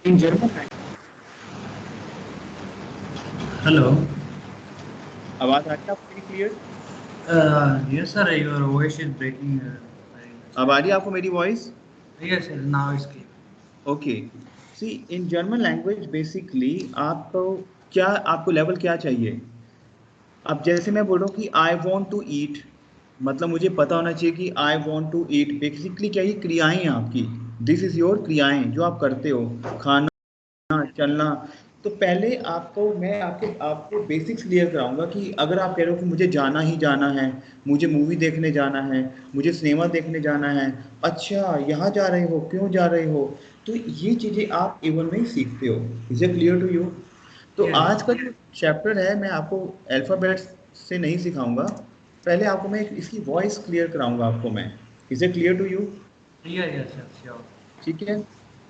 In German. Hello. आवाज आ रही है आपको मेरी clear? Yes sir, your voice is breaking very much. अब आ रही है आपको मेरी voice? Yes sir, now it's clear. Okay. See in German language basically आपको क्या, आपको लेवल क्या चाहिए? अब जैसे मैं बोल रहा हूँ कि आई वॉन्ट टू ईट, मतलब मुझे पता होना चाहिए कि I want to eat basically क्या, ये क्रियाएं हैं आपकी। दिस इज योर क्रियाएं जो आप करते हो, खाना, चलना। तो पहले आपको मैं आपके आपको बेसिक्स क्लियर कराऊंगा कि अगर आप कह रहे हो कि मुझे जाना ही जाना है, मुझे मूवी देखने जाना है, मुझे सिनेमा देखने जाना है, अच्छा यहाँ जा रहे हो, क्यों जा रहे हो, तो ये चीज़ें आप A1 में ही सीखते हो। Is it clear to you? तो Yes. आज का जो चैप्टर है मैं आपको अल्फ़ाबेट्स से नहीं सिखाऊंगा, पहले आपको मैं इसकी वॉइस क्लियर कराऊंगा आपको मैं। Is it clear to you? Yeah, yes sir, sure. ठीक है,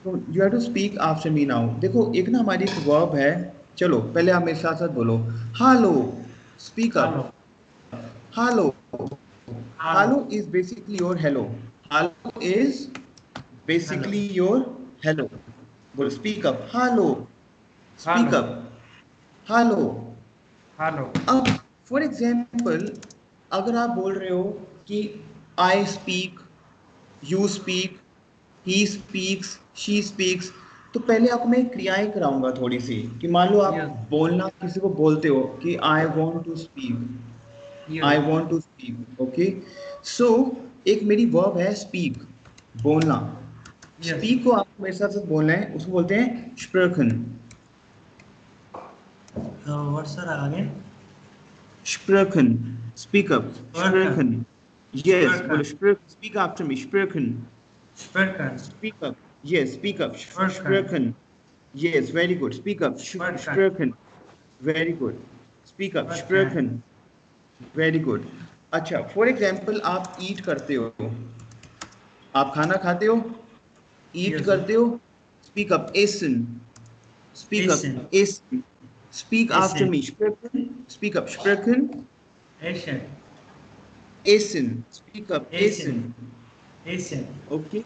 तो you have to speak after me now. देखो एक ना हमारी एक वर्ब है, चलो पहले आप मेरे साथ साथ बोलो, हालो। Speak up. Hello. हालो। हालो Hello. Is basically your hello. हालो is Hello. Basically your hello. बोलो स्पीक अप, हालो। Speak Hello. अप, हालो। Hello. अब फॉर एग्जाम्पल अगर आप बोल रहे हो कि I speak, you speak, he speaks, she speaks, तो पहले आपको मैं क्रियाएं कराऊंगा थोड़ी सी कि मान लो आप Yes. बोलना किसी को बोलते हो कि I want to speak, Yes. I want to speak, okay. So एक मेरी वर्ब है स्पीक, बोलना। Yes. स्पीक को आपको मेरे साथ साथ बोलना है, उसको बोलते हैं स्प्रेखन। What sir again? Sprechen. Speak up. Sprechen. Sprechen. Yes. Well, Sprechen. speak after me. Sprechen. Sprechen. Speak up. Yes. Speak up. Sprechen. Sprechen. Yes. Very good. Speak up. Sprechen. Sprechen. Very good. Speak up. Sprechen. Sprechen. Very good. अच्छा, for example आप ईट करते हो, आप खाना खाते हो, ईट Yes sir. करते हो, स्पीक अप, एसन। Speak Asian. अप, एसन। Speak after Asian. मी, स्प्रेकन। स्पीक अप, स्प्रेकन। Asian. एसन। Speak up, Asian. एसन। Asian. ओके।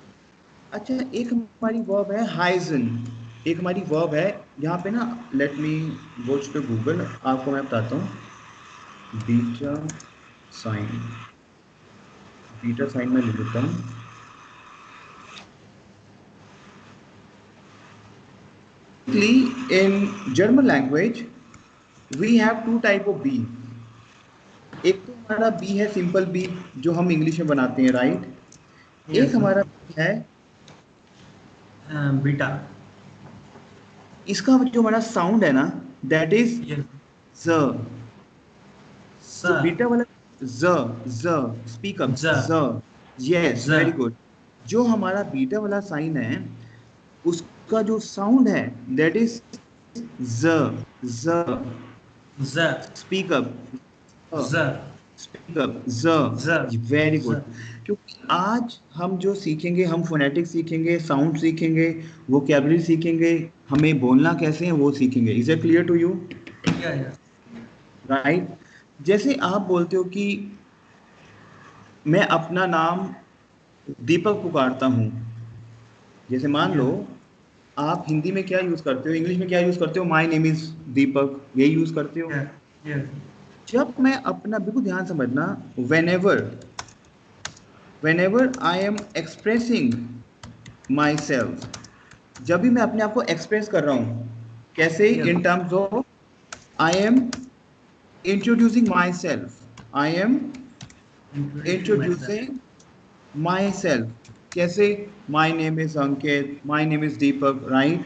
अच्छा, एक हमारी वर्ब है हाइजन। एक हमारी वर्ब है यहाँ पे ना, let me go to Google, आपको मैं बताता हूँ। बीटा साइन, बीटा साइन में लिख देता हूँ। in German language we have two type of be. एक तो हमारा बी है सिंपल बी, जो हम इंग्लिश में बनाते हैं, राइट। Yes एक sir. हमारा बी है, Beta. इसका जो हमारा साउंड है ना, दैट इज Yes. ज। जो Sir. बीटा वाला ज, ज, स्पीक अप, The. ज। Yes, very The. गुड। जो हमारा बीटा वाला साइन है, उसका जो साउंड है दैट इज ज, ज। The. Speak up, The. Speak up, ज। The. Very good. The. क्योंकि आज हम जो सीखेंगे, हम फोनेटिक सीखेंगे, साउंड सीखेंगे, वोकैबुलरी सीखेंगे, हमें बोलना कैसे है वो सीखेंगे। Is it clear to you? Yeah, yeah. Right. जैसे आप बोलते हो कि मैं अपना नाम दीपक पुकारता हूँ, जैसे मान लो Yeah. आप हिंदी में क्या यूज करते हो, इंग्लिश में क्या यूज करते हो, माय नेम इज दीपक, यही यूज करते हो। Yeah. Yeah. जब मैं अपना, बिल्कुल ध्यान समझना, when ever I am expressing my self, जब भी मैं अपने आप को एक्सप्रेस कर रहा हूँ, कैसे, Yes. In terms of I am introducing myself, I am Introducing myself. Introducing myself, कैसे, my name is Ankit, my name is Deepak, right.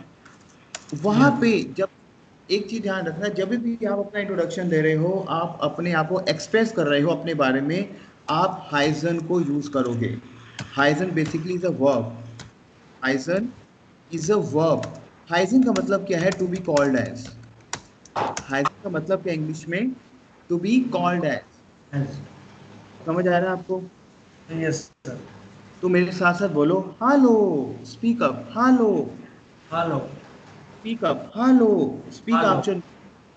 वहां Yes. पे जब, एक चीज ध्यान रखना, जब भी आप अपना इंट्रोडक्शन दे रहे हो, आप अपने आप को एक्सप्रेस कर रहे हो अपने बारे में, आप हाइजन को यूज करोगे। हाइजन बेसिकली इज अ वर्ब। हाइजन इज अ वर्ब। हाइजन का मतलब क्या है, टू बी कॉल्ड एज। हाइजन का मतलब क्या इंग्लिश में, to be called as. Yes. समझ आ रहा है आपको? Yes, sir. तो मेरे साथ साथ बोलो, हालो। स्पीक अप, हालो। Hello. स्पीक अप, हालो। Speak Hello. आफ्टर,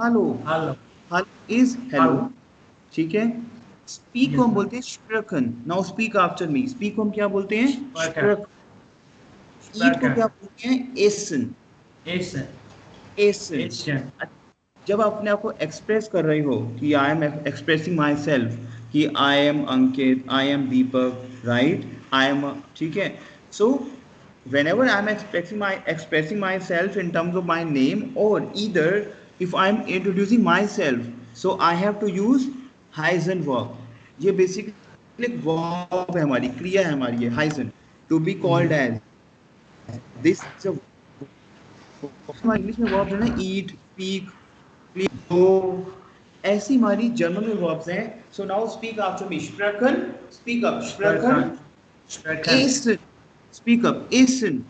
हालो। Hello. हालो इज हेलो, Hello. ठीक है। स्पीक को Yes, हम sir. बोलते हैं स्प्रेकन। Now speak after me, speak को हम क्या बोलते हैं, Spartan. स्प्रेक। ईट को क्या Spartan. बोलते हैं, एसन। एसन एसन। एशियन। जब आप अपने आप को एक्सप्रेस कर रही हो कि I am expressing myself, कि I am Ankit, I am Deepak, right, I am, ठीक है। सो whenever I'm expressing myself in terms of my name, or either if I'm introducing myself, so I have to use Heisen verb. ये basically verb है, हमारी क्रिया है हमारी, ये Heisen, to be called as, this is a, हमारे English में verbs है ना, ईट, स्पीक, तो ऐसी हमारी जर्मन में वर्ब्स हैं। So now speak after me, स्प्रेकन, स्पीक अप, स्प्रेकन, स्ट्रकन स्ट्रकन एसन, स्पीक अप, एसन,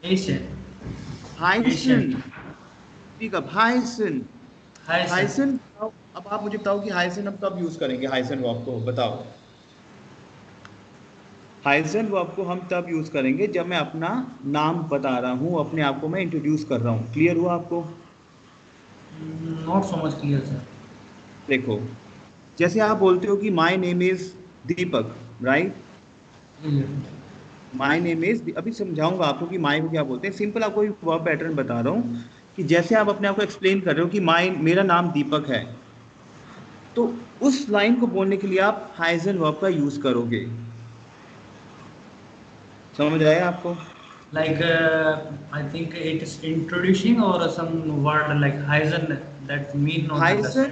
एशियन हाइसन, एशियन स्पीक अप, हाइसन, हाइसन। हाइसन। अब आप मुझे बताओ कि हाइसन हम कब यूज करेंगे, हाइसन वर्ब को बताओ। हाइसन वर्ब को हम तब यूज करेंगे जब मैं अपना नाम बता रहा हूँ, अपने आप को मैं इंट्रोड्यूस कर रहा हूँ। क्लियर हुआ आपको? Not so much clear sir. देखो, जैसे आप बोलते हो कि माई name is Deepak, right, my name is, अभी समझाऊंगा आपको कि माई को क्या बोलते हैं। सिंपल आपको एक वर्ब पैटर्न बता रहा हूँ कि जैसे आप अपने आप को एक्सप्लेन कर रहे हो कि माई, मेरा नाम दीपक है, तो उस लाइन को बोलने के लिए आप हाइजन वर्ब का यूज करोगे। समझ आया आपको? Like I think it is introducing or some word like Heisen that mean not Huygens, understand.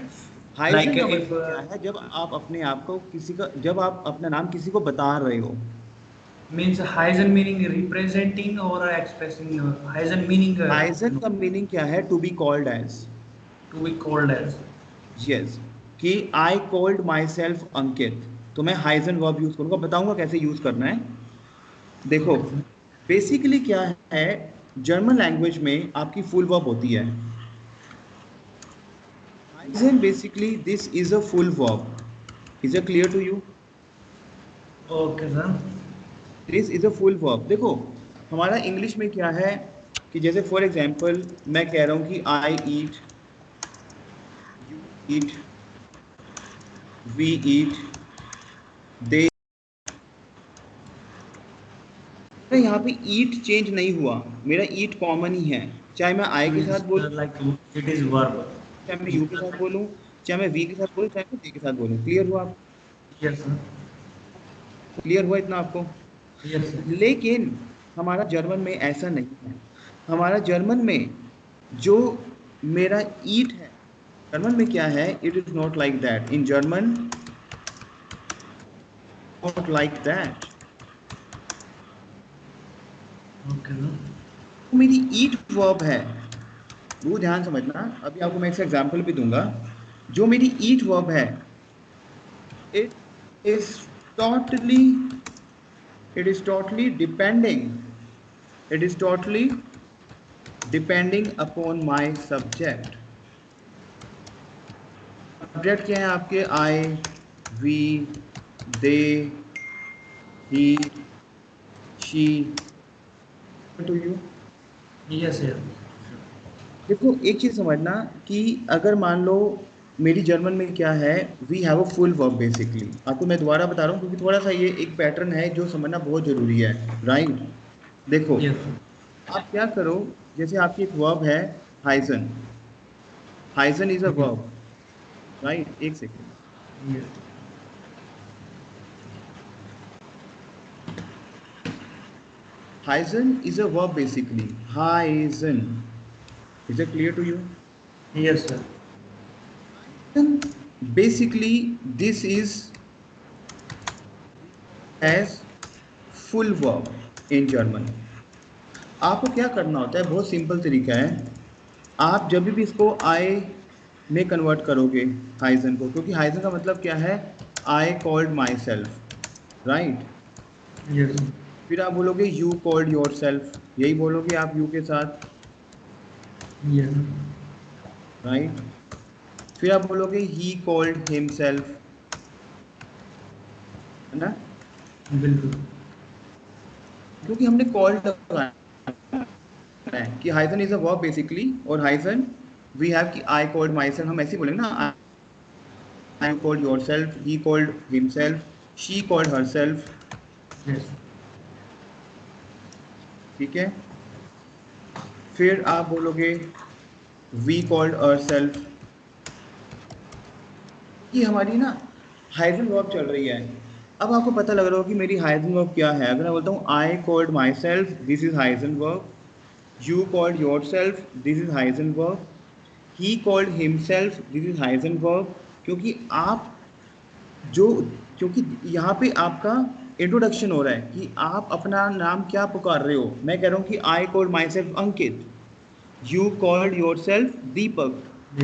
Huygens Like का if मतलब क्या है, जब आप अपने आप को किसी का, जब आप अपना नाम किसी को बता रहे हो। means Heisen meaning representing or expressing. Heisen meaning हाइजन का मीनिंग क्या है? To be called as. to be called as. Yes, कि आई कॉल्ड माई सेल्फ अंकित, तो मैं हाइजन वर्ब यूज करूंगा, बताऊंगा कैसे यूज करना है। देखो, Okay, sir. बेसिकली क्या है, जर्मन लैंग्वेज में आपकी फुल वर्ब होती है। हाइजन basically this is a full verb. Is it clear to you? Okay, sir. This is a full verb. देखो, हमारा इंग्लिश में क्या है कि जैसे फॉर एग्जांपल मैं कह रहा हूं कि आई ईट, यू ईट, वी ईट, दे, यहाँ पे ईट चेंज नहीं हुआ, मेरा ईट कॉमन ही है। चाहे मैं आई के Means साथ बोलूं, like it is verb. चाहे मैं यू के साथ बोलूं, चाहे मैं वी के साथ बोलूं, चाहे मैं दे के साथ बोलूं। क्लियर हुआ आप? Yes, sir. क्लियर हुआ इतना आपको? Yes, sir. लेकिन हमारा जर्मन में ऐसा नहीं है। हमारा जर्मन में जो मेरा ईट है, जर्मन में क्या है, it is not like that in German, not like that. Okay, sir. मेरी ईट वर्ब है, वो ध्यान समझना, अभी आपको मैं इसका एग्जांपल भी दूंगा। जो मेरी ईट वर्ब है, it is totally, it is totally depending, it is totally depending upon my subject। Subject क्या है आपके? I, we, they, he, she, to you. Yes, yes. देखो, एक चीज समझना कि अगर मान लो मेरी जर्मन में क्या है, we have a full verb basically. आपको मैं दोबारा बता रहा हूँ क्योंकि थोड़ा सा ये एक पैटर्न है जो समझना बहुत जरूरी है, राइट। देखो, Yes. आप क्या करो, जैसे आपकी एक वर्ब है Huygens, Huygens is a Yes. Verb, right, एक second. Yes. Heizen is a verb basically. Heizen. Is it clear to you? Yes, sir. Basically, this is as full verb in German. आपको क्या करना होता है, बहुत simple तरीका है। आप जब भी इसको आई में कन्वर्ट करोगे हाइजन को, क्योंकि हाइजन का मतलब क्या है, आई called my self, right. Yes. फिर आप बोलोगे यू कॉल्ड योर सेल्फ, यही बोलोगे आप यू के साथ, Yes. राइट। फिर आप बोलोगे ही कॉल्ड हिमसेल्फ, है ना, बिल्कुल। क्योंकि हमने कॉल्ड है कि Huygens is a verb basically, और हाइजन वी हैव कि आई कॉल्ड माई सेल्फ, हम ऐसे ही बोलेंगे ना, I called your self, he called himself, she called her self. Yes. ठीक है। फिर आप बोलोगे वी कॉल्ड अवर सेल्फ। ये हमारी ना हाइजन वर्ब चल रही है। अब आपको पता लग रहा हो कि मेरी हाइजन वर्ब क्या है। अगर मैं बोलता हूँ आई called my self, this is Huygens verb. You called your self, this is Huygens verb. He called himself, this is Huygens verb. क्योंकि आप जो क्योंकि यहाँ पे आपका इंट्रोडक्शन हो रहा है कि आप अपना नाम क्या पुकार रहे हो। मैं कह रहा हूँ कि I called myself Ankit, you called yourself Deepak,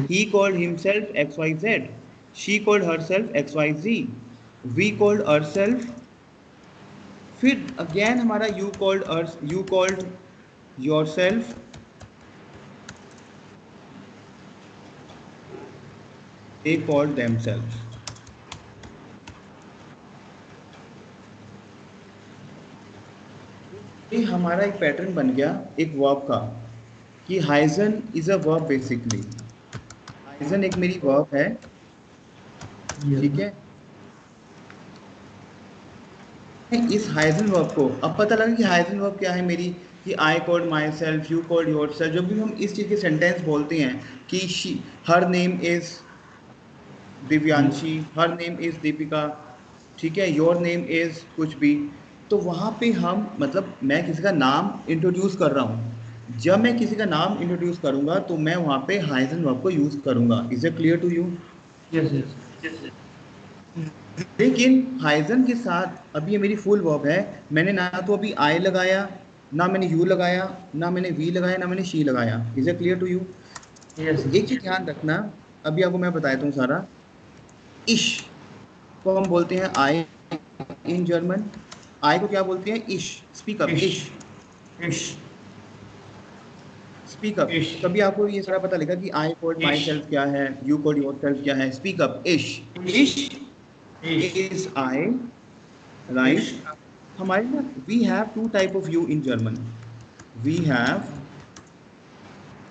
he called himself X Y Z, she called herself X Y G, we called our self. फिर अगेन हमारा you called yourself, they called them self. ये हमारा एक pattern बन गया एक verb का कि Huygens is a verb basically. Huygens एक मेरी वर्ब है, ठीक है। इस हाइजन वर्ब को अब पता लगा कि हाइजन वर्ब क्या है मेरी, कि I called my self, you called your self. जब भी हम इस चीज़ के सेंटेंस बोलते हैं कि her name is Divyanshi, her name is Deepika, ठीक है, योर नेम इज कुछ भी, तो वहाँ पे हम मतलब मैं किसी का नाम इंट्रोड्यूस कर रहा हूँ। जब मैं किसी का नाम इंट्रोड्यूस करूंगा तो मैं वहाँ पे हाइजन वर्ब को यूज करूंगा। Is it clear to you? Yes yes. लेकिन हाइजन के साथ अभी ये मेरी फुल वर्ब है। मैंने ना तो अभी आई लगाया, ना मैंने यू लगाया, ना मैंने वी लगाया, ना मैंने शी लगाया। Is it clear to you? Yes तो एक चीज ध्यान रखना, अभी आपको मैं बताता हूँ सारा। इश को हम बोलते हैं आई इन जर्मन। आई को क्या बोलते हैं? इश। स्पीक अप, इश इश। इश स्पीक अप। इश तभी आपको ये सारा पता लगेगा कि आई कोड माई इश सेल्फ क्या है, यू कोड योर सेल्फ क्या है। स्पीक अप, इश। इश इश इश इज आई, इश। राइट। हमारे ना we have two type of you in German. We have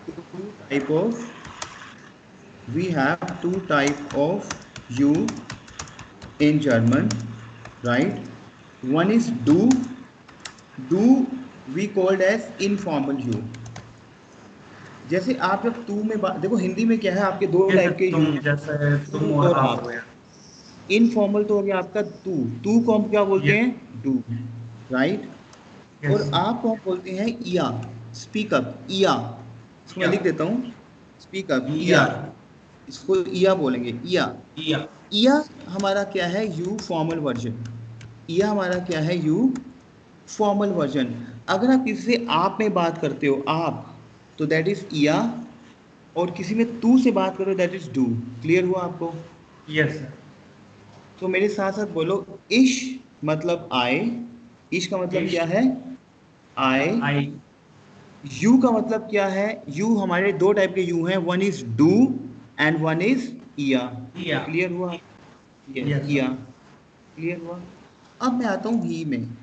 two type of we have two type of you in German, right? One is do. Do we called as informal you। जैसे आप जब तू में बात देखो, हिंदी में क्या है, आपके दो यस टाइप के यू तुम, हैं, जैसे तुम तू और और आप हो आप। गया। इनफॉर्मल तो हो गया आपका तू। तू को हम क्या बोलते यस हैं? Do, right. यस। और आप को हम बोलते हैं इया। स्पीक अप, इया। इसको मैं या लिख देता हूँ, स्पीक अप, इया। ईआर इसको इया बोलेंगे, इया। या। इया हमारा क्या है? You formal version. इया हमारा क्या है? You formal version. अगर आप किसी से आप में बात करते हो, आप, तो दैट इज इया। और किसी में तू से बात करो, दैट इज डू। क्लियर हुआ आपको? Yes sir. तो मेरे साथ साथ बोलो, इश मतलब आए। इश का मतलब इश क्या है? आए। आई यू का मतलब क्या है? यू हमारे दो टाइप के यू हैं, one is do and one is इया। या। क्लियर हुआ? यस, यस इया। सर। क्लियर हुआ? अब मैं आता हूँ ही में।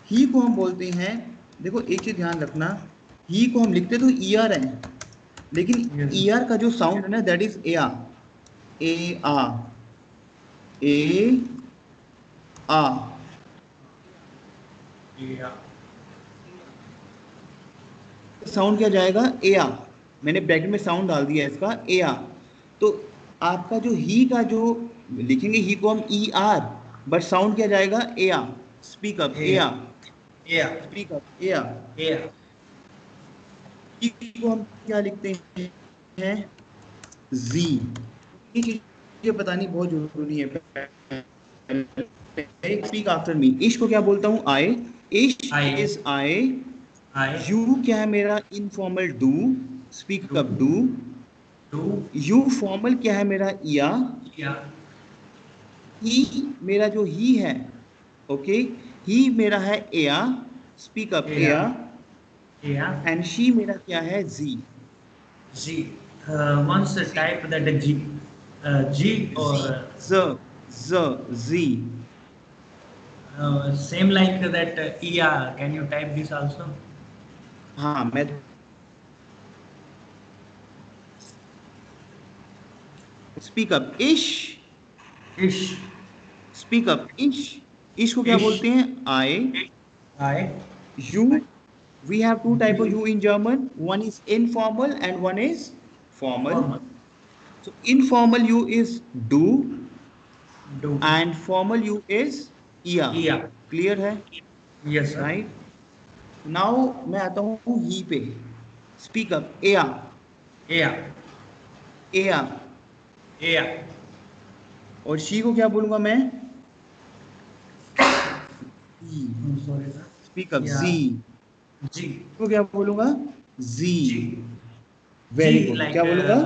ही को हम बोलते हैं, देखो एक चीज ध्यान रखना, ही को हम लिखते तो ईयर है, लेकिन यस ईयर का जो साउंड है ना, दैट इज ए आ। ए आ, ए आ। या। साउंड क्या जाएगा? ए आ। मैंने ब्रैकेट में साउंड डाल दिया है इसका, ए आ। तो आपका जो ही का जो लिखेंगे, ही को हम ई आर, बट साउंड क्या जाएगा? ए आ। स्पीक अप, ए या। आ। या। स्पीक अप, ए आ। या। ई को हम क्या लिखते हैं? जी। ये चीजें बतानी बहुत जरूरी है। स्पीक आफ्टर मी। इश को क्या बोलता हूँ? आए। इश आई इज आए। आई यू क्या है मेरा? Informal do. Speak do up, do. Do you formal क्या है मेरा? या। या। ही मेरा जो ही है, ओके, ही मेरा है एया। स्पीक अप, या। एया। या। एंड शी मेरा क्या है? जी। जी। once ji, type that G, G ji, or ji. same like that ER. Can you type this also? हाँ, मैं स्पीक अप, इश। Ish, स्पीक अप, इश। इश को क्या ish, बोलते हैं? आए। I, you We have two type of you in German. One is informal and one is formal. Formal. So informal you is do Do. and formal you is या. Yeah. Clear है? Yes, sir. Right? Now मैं आता हूँ ही पे. Speak up. या. Yeah. या. Yeah. और she को क्या बोलूँगा मैं? I'm sorry, sir. Speak up. Yeah. Z. G. को क्या बोलूँगा? Z. G. Very G good. like क्या बोलूँगा?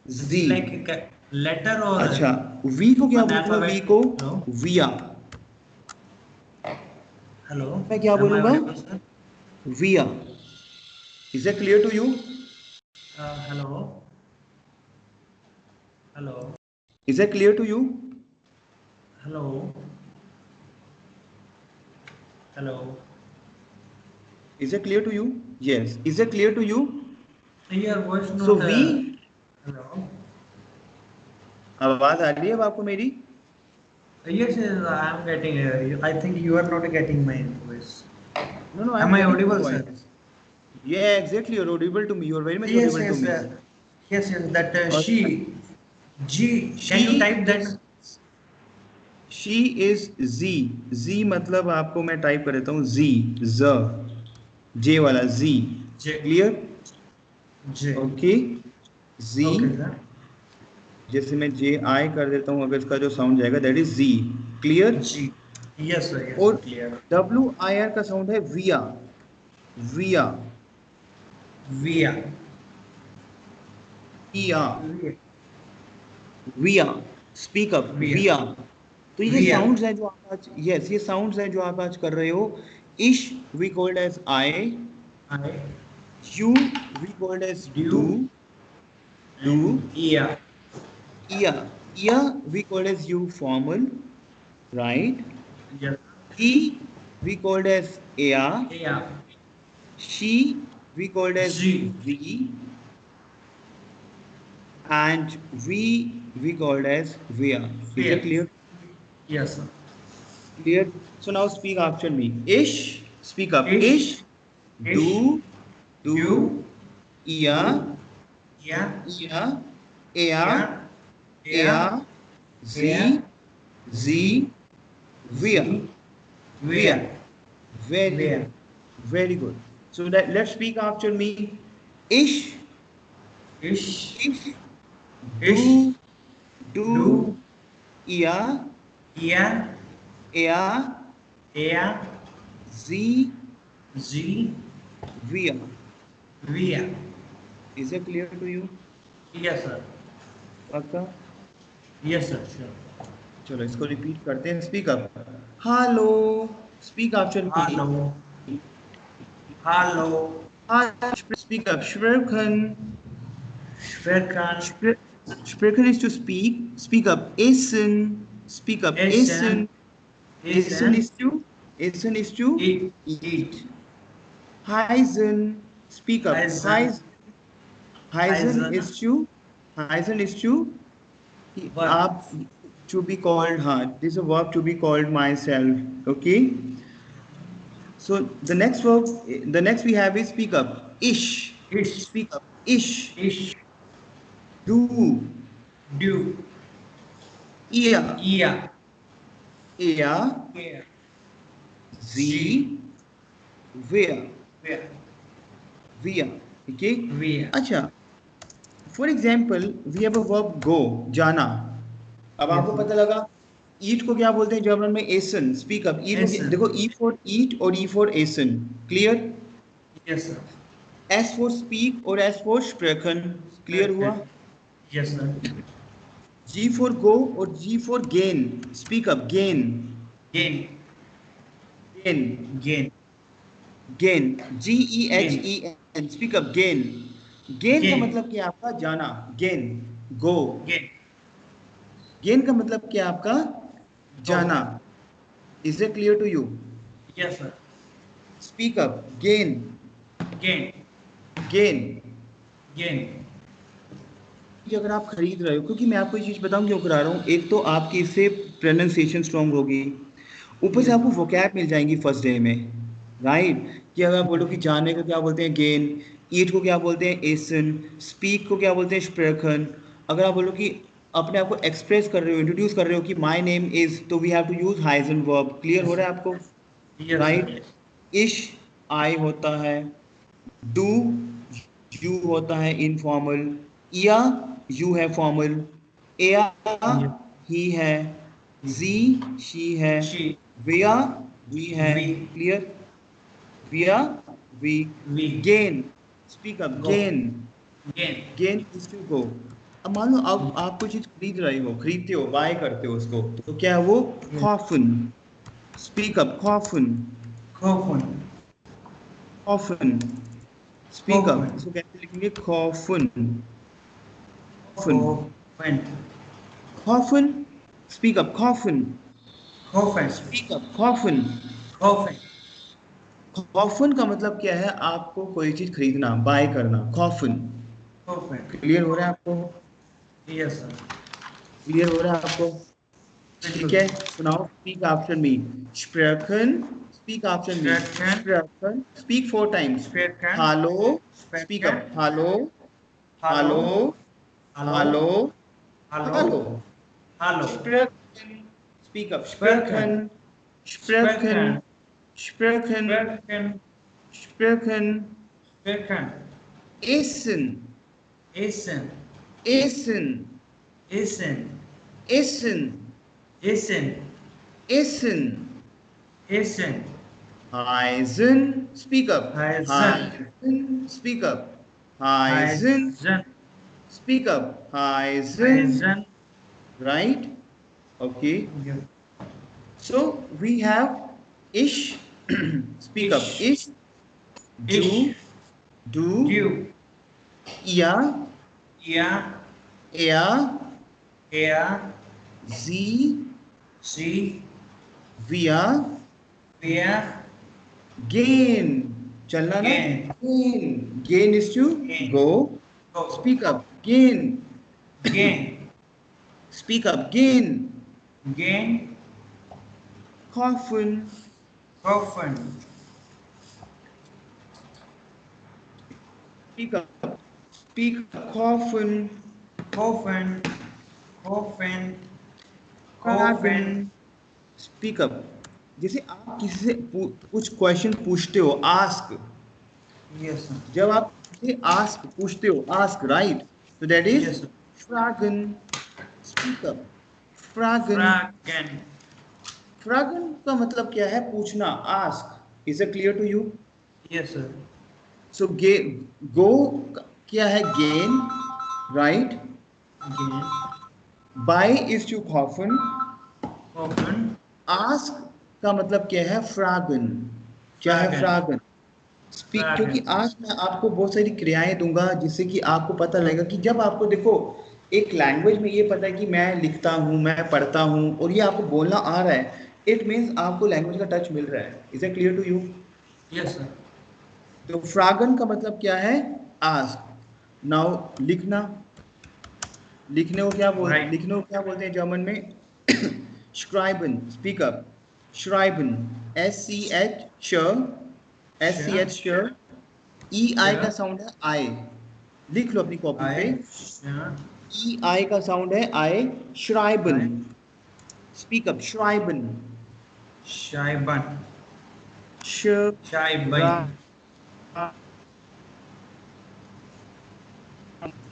G Z. like a letter or अच्छा. V को क्या one बोलूँगा? V alphabet? को No. via. Hello. मैं क्या Am I बोलूँगा? audible, sir? Via. Is that clear to you? Hello. Hello. Is that clear to you? Hello. Hello. Is that clear to you? Yes. Is that clear to you? Your voice not. So we. Hello. आवाज आ रही है अब आपको मेरी? Yes, yes, I am getting. I think you are not getting my voice. No, Am I getting audible, your sir? voice. Yeah, exactly. You're audible to me. You're very much Yes, audible to yes, me. yes, yes. That और she, G. Can she you type that? is she is Z. Z मतलब आपको मैं type कर देता हूँ Z, Z, J वाला Z. J. Clear? J. Okay. Z. Okay, sir. जैसे मैं JI कर देता हूँ अगर इसका जो साउंड जाएगा that is Z. Clear? G. Yes, sir. Yes, और clear. WIR का साउंड है via. Via. Via. Via. Via. Speak up. Via. Via. तो ये Via. साउंड्स हैं जो आप आज ये साउंड्स हैं जो आप आज कर रहे हो. Ish we called as I. You we called as do. Do. Yeah. Yeah we called as you formal, right? Yes. He we called as ea. Yeah. She we called as G. we. And we called as via. Is it clear? Yes, sir. Clear. So now speak after me. Ish. Speak up. Ish. Do. You. Ia. Yeah. Ia. Ea. Yeah. Ea. Z. Z. Via. Via. Very Via. good. Very good. So let's speak after me. Ish. Ish. Ish. Ish. Do. Ia. Yeah. Ea. Yeah. Z. Z. Via. Via. Is it clear to you? Yes, sir. पक्का? Yes, sir. Sure. चलो इसको repeat करते हैं. Speak up. Hello. Speak after me. Hello. Hello. Speak up. Sprechen. Sprechen. Sprechen is to speak. Speak up. Essen. Speak up. Essen. Essen is to. Essen is to Eat. Heisen. Speak up. Heisen. Heisen is to. Heisen is to. Up to be called. This is a verb to be called myself. Okay. So the next verb, the next we have is speak up. Ish. Ish. Speak up. Ish. Ish. Do. Do. Ia. Yeah. Ea. Yeah. Z. Where. Where. Via. Okay. Via. अच्छा. For example, we have a verb go. जाना. अब आपको पता लगा. Eat को क्या बोलते हैं जर्मन में? Essen. Speak up. Eat को देखो E for eat और E for essen. Clear? Yes, sir. S for speak और S for sprechen. Clear हुआ? Yes, sir. G for go और G for gain. Speak up. Gain. Gain. Gain. Gain. Gain. G-E-H-E-N. Speak up. Gain. Gain का मतलब क्या आपका? जाना. Gain. Go. Gain. Gain का मतलब क्या आपका? जाना. Is it clear to you? Yes, sir. Speak up. Gain. Gain. Gain. Gain. अगर आप खरीद रहे हो, क्योंकि मैं आपको ये चीज बताऊं क्यों करा रहा हूँ. एक तो आपकी इससे प्रोनाउंसिएशन स्ट्रॉन्ग होगी, ऊपर से आपको वोकैब मिल जाएंगी फर्स्ट डे में, राइट. कि अगर आप बोलो कि जाने को क्या बोलते हैं गेन, ईट को क्या बोलते हैं एसन, स्पीक को क्या बोलते हैं स्प्रेखन। अगर आप बोलो कि अपने आप को एक्सप्रेस कर रहे हो, इंट्रोड्यूस कर रहे हो कि माय नेम इज, तो वी हैव टू यूज हाइजन वर्ब। क्लियर हो रहा है आपको? Yes, sir. राइट। इश आई होता है, डू यू होता है इनफॉर्मल, या यू है फॉर्मल, एया Yes. ही है, जी शी है, She, विया वी है। we, clear? विया वी। we गेन, स्पीक अप, go. गेन। Gain. गेन इज टू गो। अब मान लो आप कोई चीज खरीद रहे हो, खरीदते हो, बाय करते हो उसको, तो क्या है वो? Yes. Coffin. Speak up, coffin. Coffin. Coffin, speak up. Coffin. इसको कैसे लिखेंगे? Coffin. Coffin, Coffin. Coffin, speak up, coffin, Coffin. Speak up, coffin. Coffin. Coffin का मतलब क्या है? आपको कोई चीज खरीदना, बाय करना, कॉफन। Coffin. क्लियर हो रहा है आपको? Yes, sir. क्लियर हो रहा है आपको? ठीक Bilkul. है, सुनाओ। Speak after me. स्प्रेखन, स्पीक आफ्टर मी। Sprechen. स्प्रेखन, स्पीक 4 टाइम्स। Sprechen. हालो, स्पीक Sprechen. अप, हालो, हालो, Hallo. हालो, Hallo. हालो। Hallo. Hallo. स्प्रेखन, स्पीक अप, स्प्रेखन, Sprechen. स्प्रेखन, Sprechen. स्प्रेखन, Sprechen. स्प्रेखन। Sprechen. एसन, Essen. एसन, Essen. एसन, Essen. एसन। Essen. Heisen, speak up. Heisen. Heisen, speak up. Heisen, Heisen. speak up. Heisen, Heisen. right? Okay. Yes. So we have ish, speak up. Ich. Ish, Ich. do, Du. ia, Ihr. er, Er. sie, Sie. wir, Wir. gain. चलना ना? Gehen. Gain. Gain is to Gehen. go. Go. Speak up. Gain. Gehen. Speak up. Gain. Gehen. Coffin. Kaufen. Speak up. Speak up. Coffin. Kaufen. Kaufen. Kaufen. Fragen. Speak up. जैसे आप किसी से कुछ question पूछते हो, ask. Yes, sir. जब आप किसी आस्क पूछते हो, आस्क, राइट? तो दैट इज Yes, sir. फ्रैगन। स्पीक अप, फ्रैगन। Fragen. फ्रैगन का मतलब क्या है? पूछना, ask. Is it clear to you? Yes, sir. So go क्या है? गेन, right? Gehen. Buy is to कॉफन। Kaufen. आस्क का मतलब क्या है? फ्रैगन। क्या है? Fragen. फ्रैगन। स्पीक, क्योंकि Fragen. आज मैं आपको बहुत सारी क्रियाएं दूंगा जिससे कि आपको पता लगेगा कि जब आपको देखो एक लैंग्वेज में ये पता है कि मैं लिखता हूँ, मैं पढ़ता हूँ, और ये आपको बोलना आ रहा है, इट मीन्स आपको लैंग्वेज का टच मिल रहा है। Is it clear to you? Yes, sir. तो फ्रागन का मतलब क्या है? आस्क। नाउ लिखना। Right. लिखने को क्या बोलते हैं जर्मन में? श्राइबन। Speak up. श्राइबन, एस सी एच श, एस सी Sure. एच श, ई आई का Sure. साउंड है आई। लिख लो अपनी कॉपी पे। I. Sure. ई आई का साउंड है आई। श्राइबन, I. स्पीक अप, श्राइबन। Scheiben. श रा, Scheiben.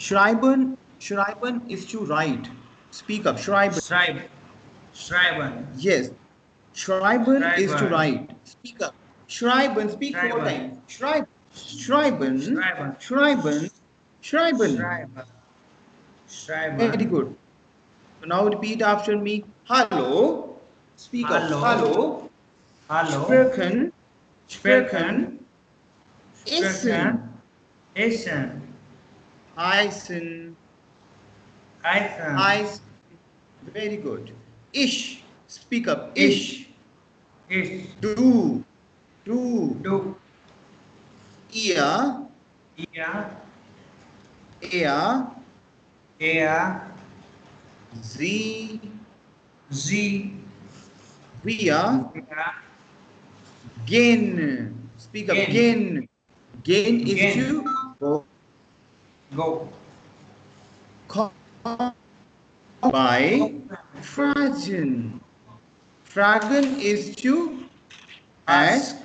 श्राइबन, श्राइबन is to write. Speak up, श्राइबन। Schreiben. Schreiben. Yes, Schreiben is to Schreiben. write. Speak up. Schreiben, speak 4 times. Schreiben. Schreiben, Schreiben. Schreiben, Schreiben. Schreiben. Very Schreiben. good. So now repeat after me. Hallo. Speak up. Hallo. Hallo. Hallo. Sprechen, Sprechen. sprechen, Sprechen. essen, Essen. heißen, Heißen. heißen. Very good. Ich. Speak up. Ich. Ich. Ich. Du. Du. Du. Ihr. Ihr. Er. Er. Sie. Sie. Wir Wir. gehen. Speak up. Gain. Gain is Gain. to go. Go. By fragen. Fragen is to ask.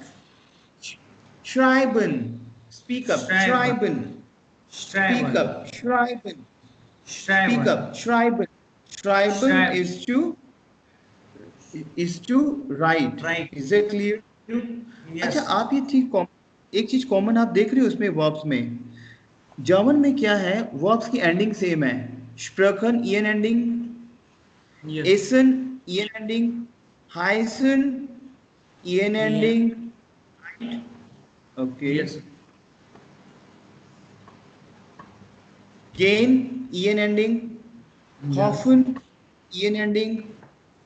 Schreiben. Speak up. Schreiben. Speak up. Schreiben. Speak up. Schreiben. Schreiben is to write. Right. Is it clear? Yes. अच्छा, आप ये चीज एक चीज common आप देख रहे हो उसमें वर्ब्स में. जर्मन में क्या है, वर्ब्स की एंडिंग सेम है. स्प्रेकन ईएन एंडिंग, Yes. एसन ईएन एंडिंग, हाइसन E N ending. Okay. Yes. Gain en ending, hoffen en ending,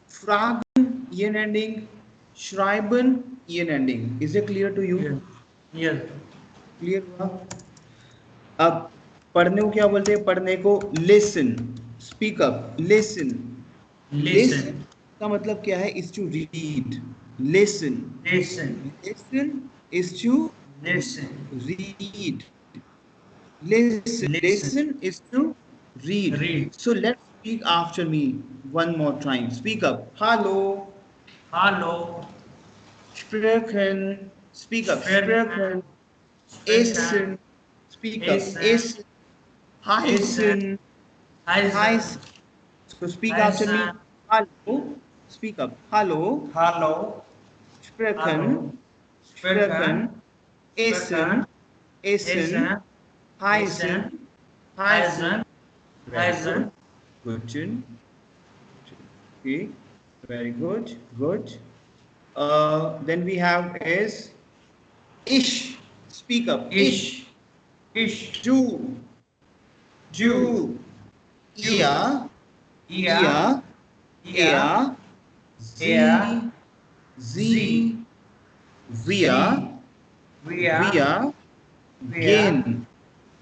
fragen en ending, schreiben en ending. Is it clear to you? Yes. Clear हुआ? अब पढ़ने को क्या बोलते हैं? पढ़ने को listen, speak up, listen. Listen. का मतलब क्या है? Is to read. Listen. Listen. Listen is to Listen. read. Listen is to read. Read. So let's speak after me one more time. Speak up. Hallo. Hallo. Sprechen. Speak up. Sprechen. Essen. Speak up. Essen. Heißen. Heißen. So speak after me. Hallo. Speak up. Hallo. Hallo. Sprechen. Sprechen. Essen. Essen. Heißen. Heißen. Heißen. Good. Okay. Very good. Good. Then we have is ish. Speak up. Ish. Ish. Du. Du. Ihr. Ihr. Er. Sie. Sie. Wir. Wir. Gehen.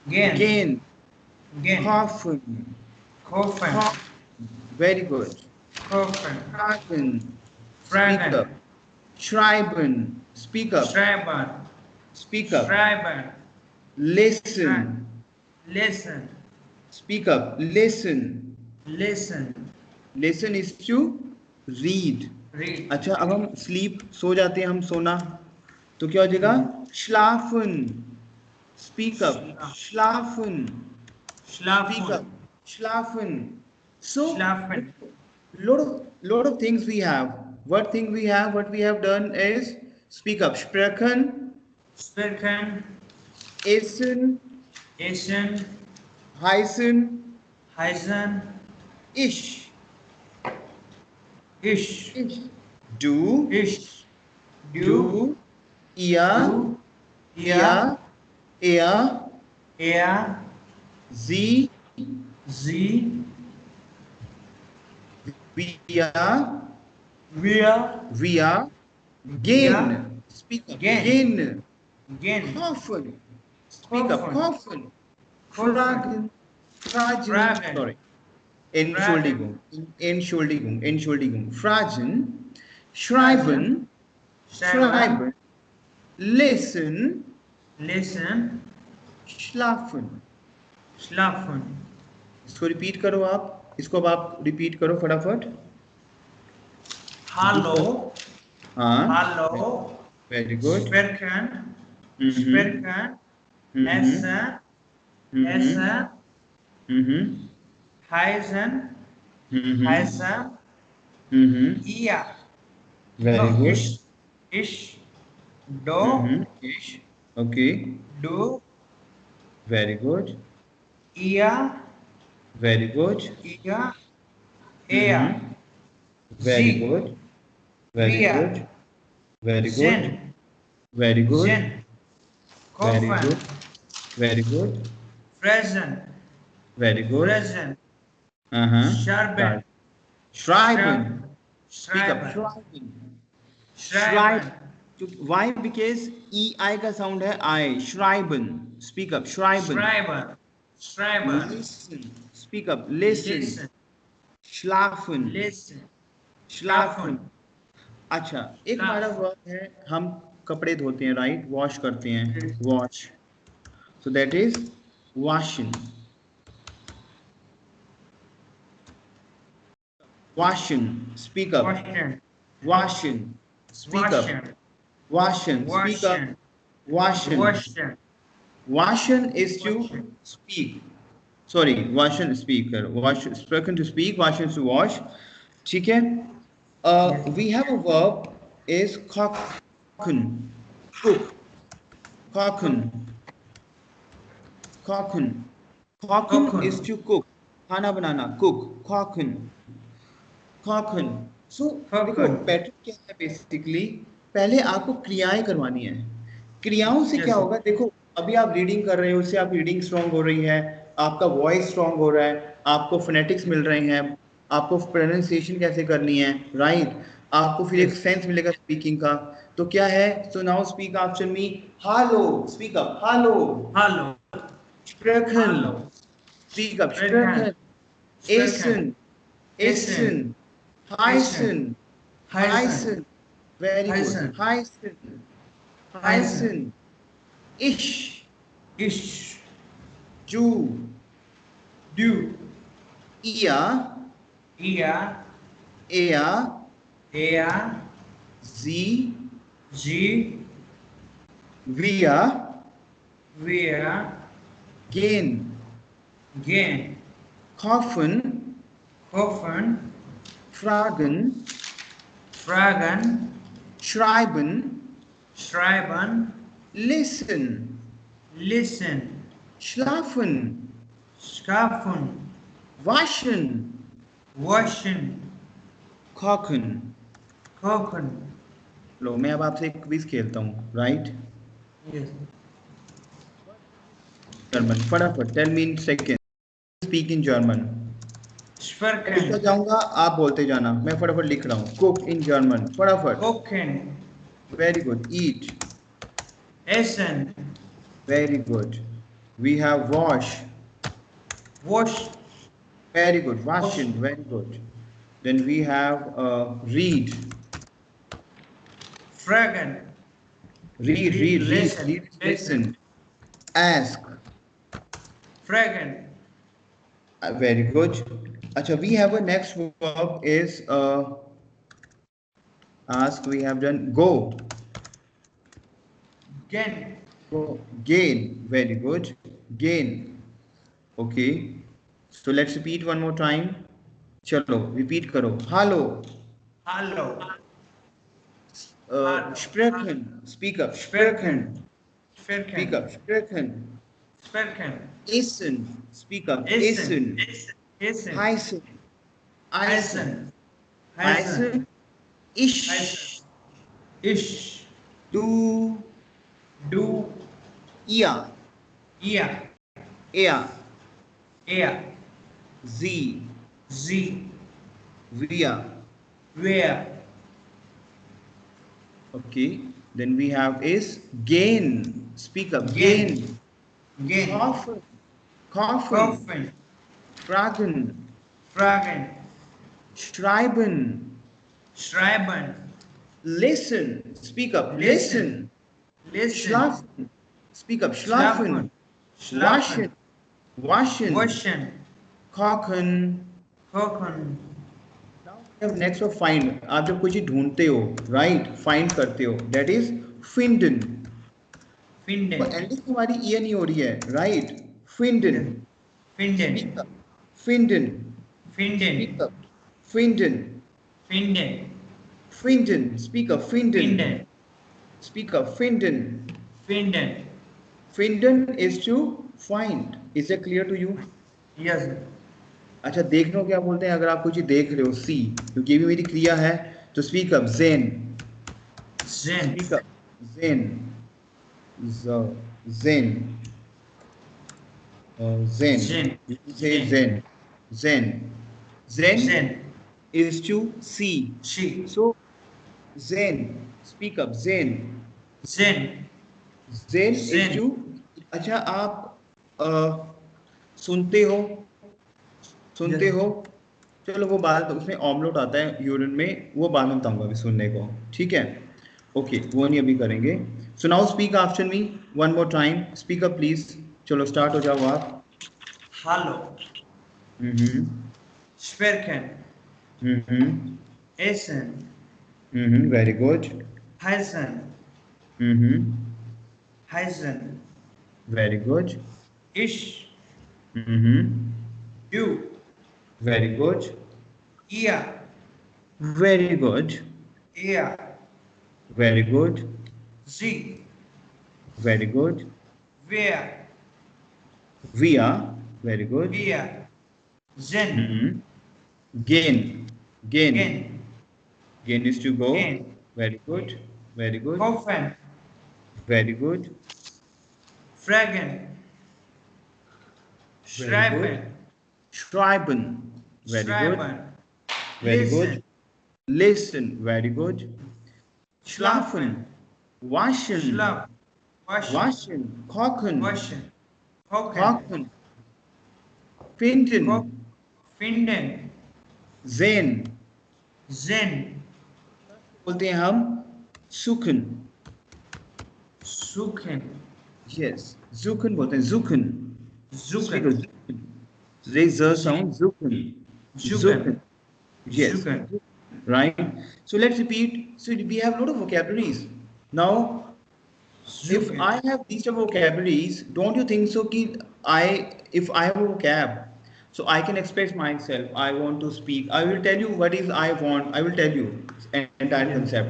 Gehen. Kaufen. Very good. Fragen. Speak up. Schreiben. Speak up. Speak up. Listen. Speak up. Listen. Listen is to read. अच्छा, अब हम sleep सो जाते हैं, हम सोना, तो क्या हो जाएगा? Schlafen. Speak up. Schlafen. Speak up. Schlafen. So lot of things we have. What we have done is speak up. Sprechen. Essen. Heißen. Ish. Du. Du. Ihr. Er. Sie. Wir. Gehen. Speak up. Gehen. Kaufen. Speak up. Kaufen. Fragen. Sorry. Entschuldigung. Fragen. Schreiben. Lesen. Schlafen. इसको repeat करो आप. इसको अब आप repeat करो फटाफट. Hallo. हाँ. Hallo. Very good. Sprechen. Essen. Heißen. Ihr. Very good. Ich. Du. Ich. Okay. Du. Very good. Ihr. Very good. Er. Very Sie. good. Very Wir. good. Very good. Sind. Very good. Sind. Very Kaufen. good. Very good. Fressen. Very good. Fressen. Schreiben. Schreiben. Speak up. Schreiben. Why? Because EI का sound है I. Schreiben. Speak up. Schreiben. Listen. Speak up. Listen. Schlafen. Schlafen. अच्छा, एक हमारा word है, हम कपड़े धोते हैं, राइट, वॉश करते हैं, Yes. Wash, so that is washing. Washing, speak up. Washing. Washing, speak up. Washing. Washing, speak up. Washing. Washing. Washing. Washing is to Washing. speak. Sorry, washing speaker. Wash, spoken to speak. Washing to wash. ठीक है. We have a verb is kochen. Cook. Kochen. Kochen. Kochen Kochen. is to cook. खाना बनाना. Cook. Kochen. Kochen. So देखो Kochen. Pattern क्या है basically. पहले आपको क्रियाएं करवानी है. क्रियाओं से Yes, क्या sir. होगा, देखो अभी आप रीडिंग कर रहे हो, उससे आपकी रीडिंग स्ट्रांग हो रही है, आपका वॉइस स्ट्रांग हो रहा है, आपको फोनेटिक्स मिल रहे हैं, आपको प्रोनाउंसिएशन कैसे करनी है, राइट, आपको फिर एक Yes. सेंस मिलेगा स्पीकिंग का. तो क्या है, so now speak after me. हेलो, स्पीक अप. हेलो. Hallo. स्प्रेकन. Hallo. Speak up. Sprechen. स्प्रेकन. एसन. एसन. हाइसन. हाइसन. Very good. Heißen. हाइसन. हाइसन. इश. Ich. जू. Du. Ihr, Ihr. er, Er. sie, Sie. wir Wir. gehen, Gehen. kaufen, Hoffen. fragen, Fragen. schreiben, Schreiben. lesen, Listen. schlafen, Schaffen. waschen, Waschen. kochen. Kochen. लो मैं अब आपसे एक क्विज खेलता हूँ, राइट. Yes. जर्मन फटाफट, 10 minute second. Speak in German. Sprechen. लिखता जाऊंगा, आप बोलते जाना, मैं फटाफट लिख रहा हूँ. कुक इन जर्मन, फटाफट. Kochen. Very good. Eat. Essen. Very good. We have wash. Wash. Very good. Washing. Very good. Then we have read. Fragen. Read. Listen. Listen. Ask. Fragen. Very good. Acha, we have a next verb is ask. We have done go. Gain. Go. Gain. Very good. Gain. Okay. So let's repeat one more time. चलो repeat करो. Hello. Hallo. Sprechen. Speak up. Sprechen. Speak up. Sprechen. Sprechen. Essen. Speak up. Essen. Essen. Essen. Heißen. Heißen. Heißen. Ich. Heißen. Ich. Du. Du. Ihr. Ihr. Er. Er. Sie. Sie. Wir. Wer. Okay. Then we have is gain. Speak up. Gain. Gain. Kaufen. Kaufen. Fragen. Fragen. Schreiben. Schreiben. Listen. Speak up. Listen. Listen. Schlafen. Speak up. Schlafen. Schlafen. Waschen. Waschen. Kochen. Kochen. Next of find. आप जब कोई चीज ढूंढते हो, right, find करते हो, that is फिंडन. Finden. Ending हमारी ये नहीं हो रही है, राइट. फिंडन. Finden. फिंडन. Finden. फिंडन. Finden. फिंडन. Speak up. फिंडन. Finden. Speak up. फिंडन. Finden. फिंडन is to find. Is it clear to you? Yes. अच्छा, देखना क्या बोलते हैं, अगर आप कुछ देख रहे हो, सी, क्योंकि ये भी मेरी क्रिया है, तो स्पीक अप. ज़ेन. Zen. Speak up. Zen. Zen. Zen. Zen. You say Zen. Zen. Zen. Zen. Is to see. She. So, Zen. Speak up. Zen. Zen. Zen is Zen. to. अच्छा, आप सुनते हो. चलो वो बात, उसमें ऑमलेट आता है यूरिन में, वो बाद में बताऊंगा अभी सुनने को, ठीक है. ओके वो नहीं अभी करेंगे. So now speak after me one more time. Speak up please. चलो स्टार्ट हो जाओ आप. Hallo. Hmm. Sprechen. Hmm. Essen. Very good. Heißen. Hmm. Heißen. Very good. Ich. Hmm. Du. Very good. Ihr. Very good. Er. Very good. Sie. Very good. Wer. We are. Very good. Wir. Sind. गेन. गेन. Gehen. Gain is to go. Gehen. Very good. Very good. Kaufen. Very good. Fragen. Very good. Schreiben. Schreiben. Very good. Schreiben. Very Lesen. good. Listen. Very good. Schlafen. Waschen. Schlaf. Waschen. Waschen. Kochen. Waschen. Kochen. Kochen. Finden. Finden. Sehen. Sehen. बोलते हैं हम suchen. Suchen. Yes. Suchen बोलते हैं suchen. Suchen. Raise the sound. Suchen. Suchen. Yes. Suchen. Right. So let's repeat. So we have a lot of vocabularies. Now, if Suchen. I have these type of vocabularies, don't you think so? If I have a vocab, so I can express myself. I want to speak. I will tell you what is I want. I will tell you entire concept.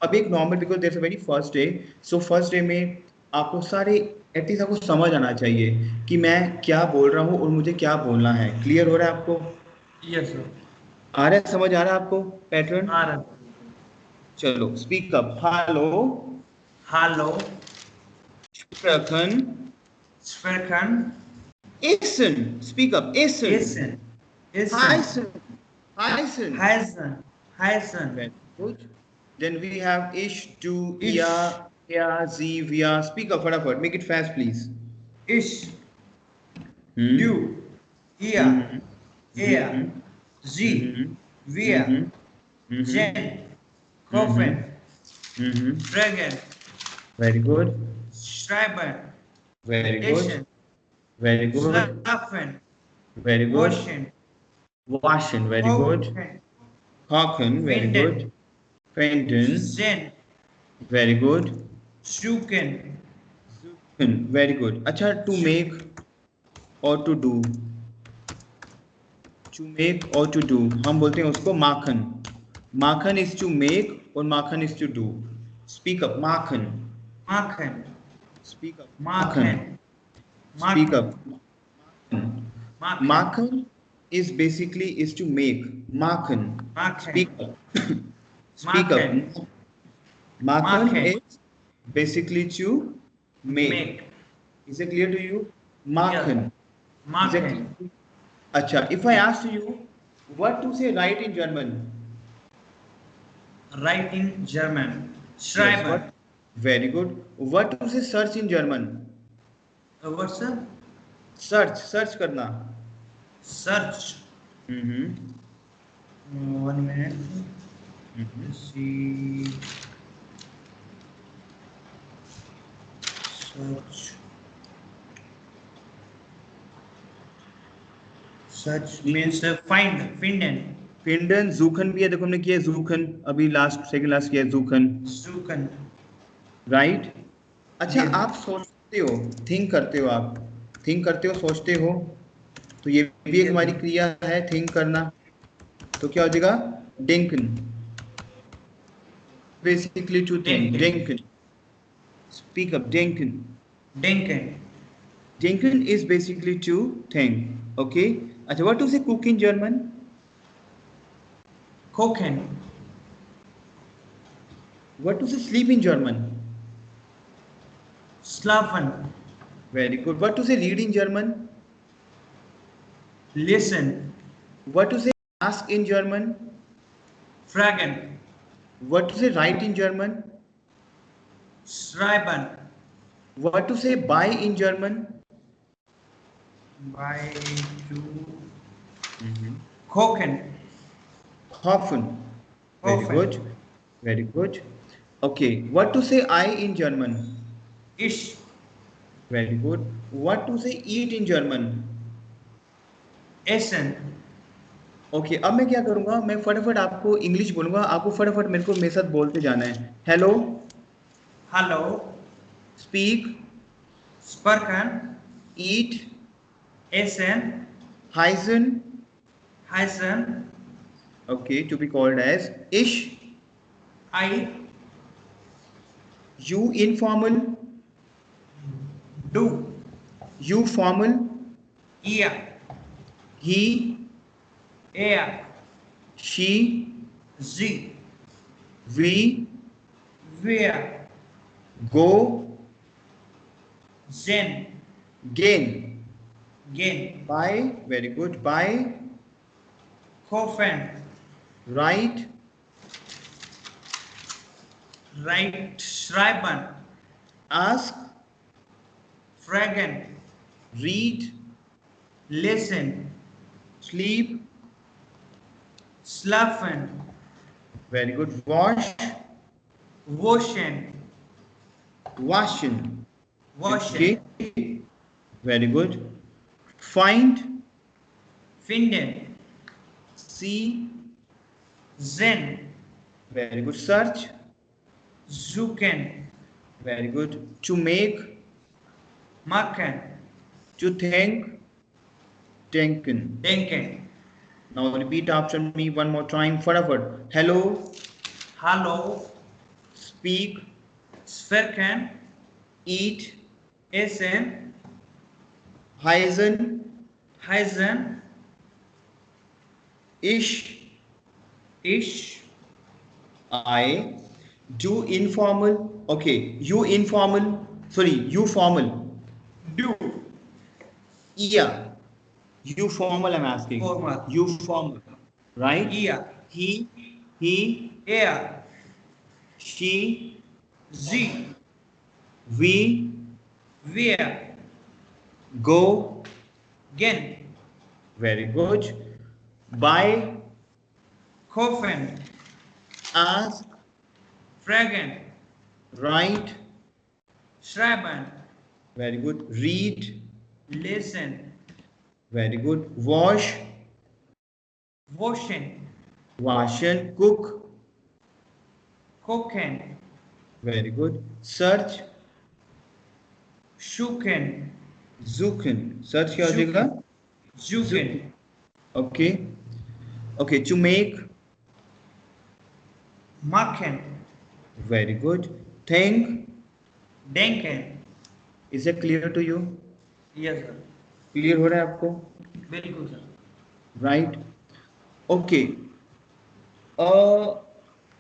अब एक normal because there's a very first day. So first day में आपको सारे at least आपको समझ आना चाहिए कि मैं क्या बोल रहा हूँ और मुझे क्या बोलना है. क्लियर हो रहा है आपको? Yes, sir. आ रहा है, समझ आ रहा है आपको पैटर्न? Aaron. चलो स्पीक अप. हेलो. Hallo. Sprechen. Sprechen. Essen. Speak up. Essen. Essen. Essen. Heißen. Heißen. Heißen. Heißen. Very good. Then we have ich, du, Ich. ihr, er, sie, wir. Speak up फटाफट. Make it fast, please. Ich. Du. Ihr. Er. Sie. Wir. Sind. Kaufen. Fragen. Very good. Schreiben. Very good. Essen. Very good. Schlafen. Very good. Waschen. Waschen. Very good. Kochen. Kochen. Very Finden. good. Finden. Sehen. Very good. Suchen. Very good. अच्छा, to make or to do. To make or to do. हम बोलते हैं उसको माखन. माखन is to make और माखन is to do. Speak up. Makhan. Machen. Speak up. Machen. Speak up. Machen. Makan is basically is to make. Makan. Machen. Speak up. Speak up. Makan is basically to make. Is it clear to you? Makan. Machen. Acha, if I ask you what to say right in German? Write in German. Schreiben. Yes, very good. What to say search in German? What's that? Search करना. Search. One minute. Let's see. Search. Search means find. Finden. फिंडन. जूखन भी है, देखो हमने किया है जूखन अभी last second last किया है जूखन. Suchen. राइट. अच्छा, Yes. आप सोचते हो, थिंक करते हो, आप थिंक करते हो, सोचते हो, तो ये भी एक हमारी क्रिया है थिंक करना. तो क्या हो जाएगा? डेंकन. Basically to think. डेंकन. Speak up. डेंकन. Denken. Denken is basically to think. Okay. अच्छा, what to say cook in German? Kochen. What to say sleep in German? Schlafen. Very good. What to say read in German? Listen. What to say ask in German? Fragen. What to say write in German? Schreiben. What to say buy in German? By to kochen. Kaufen. Very Kaufen. good. Very good. Okay. What to say I in German? Ich. Very good. What to say eat in German? Essen. Okay अब मैं क्या करूंगा, मैं फटाफट आपको English बोलूंगा, आपको फटाफट मेरे साथ बोलते जाना है. Hello. Hallo. Speak. Sprechen. Eat. Essen. हाइसन. Heißen. Okay to be called as इश. I. You informal. Du. You formal. Ihr. He. Er. She. Sie. We. Wir. Go. Sind. गेन. Gehen. Buy. Very good. Buy. Kaufen. Write. Right. Schreiben. Ask. Fragen. Read. Lesen. Sleep. Schlafen. Very good. Wash. Waschen. वाशन. Waschen. Very good. Find. Finden. See. Sehen. Very good. Search. Suchen. Very good. To make. Machen. To think. Denken. Denken. Now repeat after me one more time. Fatafat. Hello. Hallo. Speak. Sprechen. Eat. Essen. Heißen. Heißen. Ich. Ich. I. Do informal. Okay. You informal. Sorry. You formal. Du. Yeah. You formal, I'm asking. Formal. You formal. Right? Ihr. He, Er. she, Sie. we, Wir. go. Gehen. Very good. Buy, Kaufen. ask, Fragen. write. Schreiben. Very good. Read. Lesen. Very good. Wash, Waschen. waschen, cook. Kochen. Very good. Search, Suchen. suchen. Search क्या हो जाएगा? Suchen. Okay. Okay. To make. Machen. Very good. Think. Denken. Is it clear to you? Yes, sir. Clear हो रहा है आपको? Very good, sir. Right. Okay.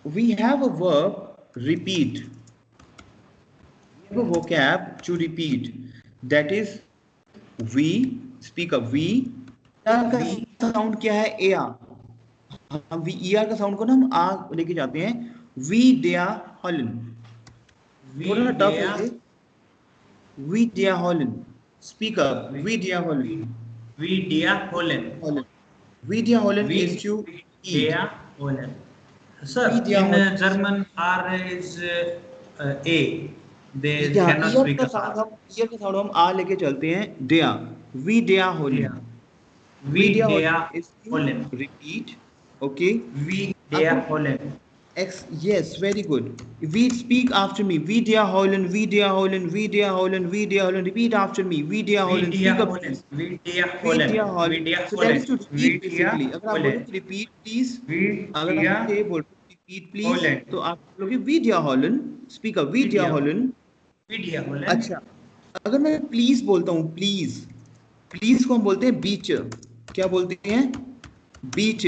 We have a verb repeat. We have a vocab to repeat. That is we. Speak of we. का sound क्या है? एया. हम we ER का sound को ना हम आ लेके जाते हैं. वी डिया हॉलन. थोड़ा टफ है. वी डिया हॉलन. Speak up. वी डिया हॉलन. We dear Holland. We dear Holland is to eat. Dear Holland. Sir, We dear in Holland. German R is A. They Yeah, cannot year speak का a sound हम आ लेके चलते हैं. डिया. We dear Holland. We dear is to Holland. repeat. Okay. We dear Holland. Yes, very good. We speak after me. We dear Holland. We dear Holland. We dear Holland. We dear Holland. Repeat after me. We dear We Holland. dear Speak up. Holland. We dear We Holland. dear We Holland. dear So that is to Holland. We repeat dear basically. अगर आप बोलो Holland. कि repeat please. We अगर dear आप ये बोलो repeat please. Holland. तो आप बोलोगे we dear Holland. Speak up. We We dear dear Holland. We dear Holland. अच्छा. अगर मैं please बोलता हूँ please. Please को हम बोलते हैं beach. क्या बोलते हैं? Beach.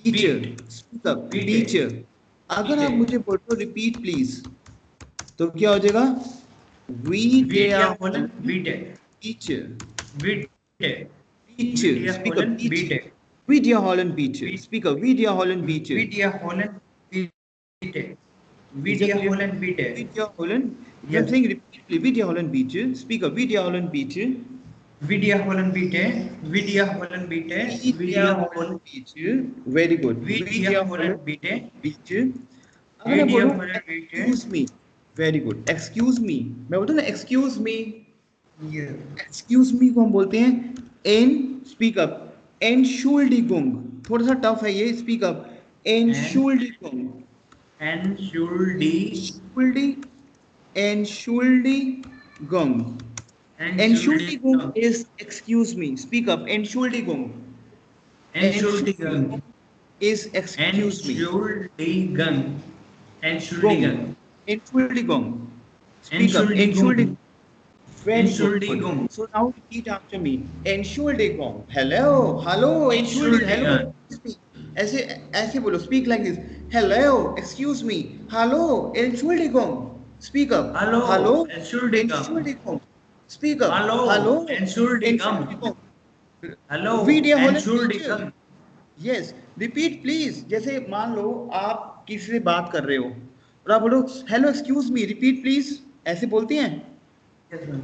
Beach. Speak up. Beach. अगर आप मुझे बोलो रिपीट प्लीज तो क्या हो जाएगा? We dear Holland. We dear. beach. We dear. Beach. dear Speak up. Holland. We Beach. dear. We dear Holland beach. Speak up. We dear Holland beach. We dear Holland. We dear. We Is that dear clear? Holland. We dear. We dear Holland. Yes. I'm saying repeatedly. We dear Holland beach. Speak up. We dear Holland beach. We dear Holland. We dear. We dear Holland. We dear. We dear Holland beach. Very good. We dear Holland. We dear. beach. अगर मैं ADF बोलूँ होलन बीटे excuse me, very good, excuse me, मैं बोलता हूँ ना excuse me, ये एक्सक्यूज मी को हम बोलते हैं एन, स्पीक अप, एनशुल्डिगुंग, थोड़ा सा टफ है ये, स्पीक अप, एन एनशुल्डिगुंग, एनशुल्डी एनशुल्डी, एनशुल्डिगुंग, एनशुल्डिगं एनशुल्डिगुंग is excuse me, speak up, एनशुल्डिगुंग, एनशुल्डिगं एनशुल्डिगुंग is excuse me, एनशुल्डिगं gong, एनशुल्डिगं एनशुल्डिगुंग, speak up, एनशुल्डिगं एनशुल्डिगुंग. Very good. एनशुल्डिगं So now repeat after me. Entschuldigung. Hello. Hello. Entschuldigung. Hello. एनशुल्डिगं Excuse me. ऐसे ऐसे बोलो. Speak like this. Hello. Excuse me. Hello. Entschuldigung. Speak up. Hello Hello. एनशुल्डिगं Entschuldigung. Speak up. Hello Hello. एनशुल्डिगं Entschuldigung. Hello Wiederholen bitte. एनशुल्डिगं Yes. Repeat please. जैसे मान लो आप किसी से बात कर रहे हो और आप बोलो Hello. Excuse me. Repeat please. ऐसे बोलती हैं. Yes ma'am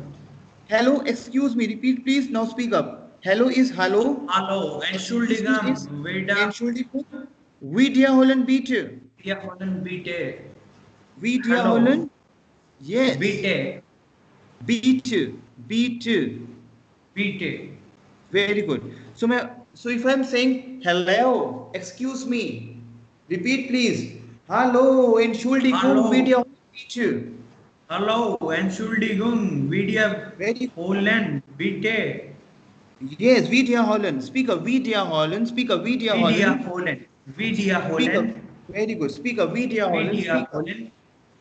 Hello, excuse me, repeat please, now speak up. Hello is hello, hello excuse me एनशुल्डिगं is वेडा Entschuldigung, wiederholen bitte, या होलन बीटे hello wiederholen, yes, beta bitte, bitte, beta very good. So if I'm saying hello, excuse me, repeat please, hello, hello Entschuldigung, wiederholen bitte, hello एनशुल्डिगं वीडिया very, होलन बीटे yes, wiederholen, speak up, wiederholen, speak up, वीडिया wiederholen, होलन वीडिया speak होलन up, very good, speak up, wiederholen, वीडिया speak up. होलन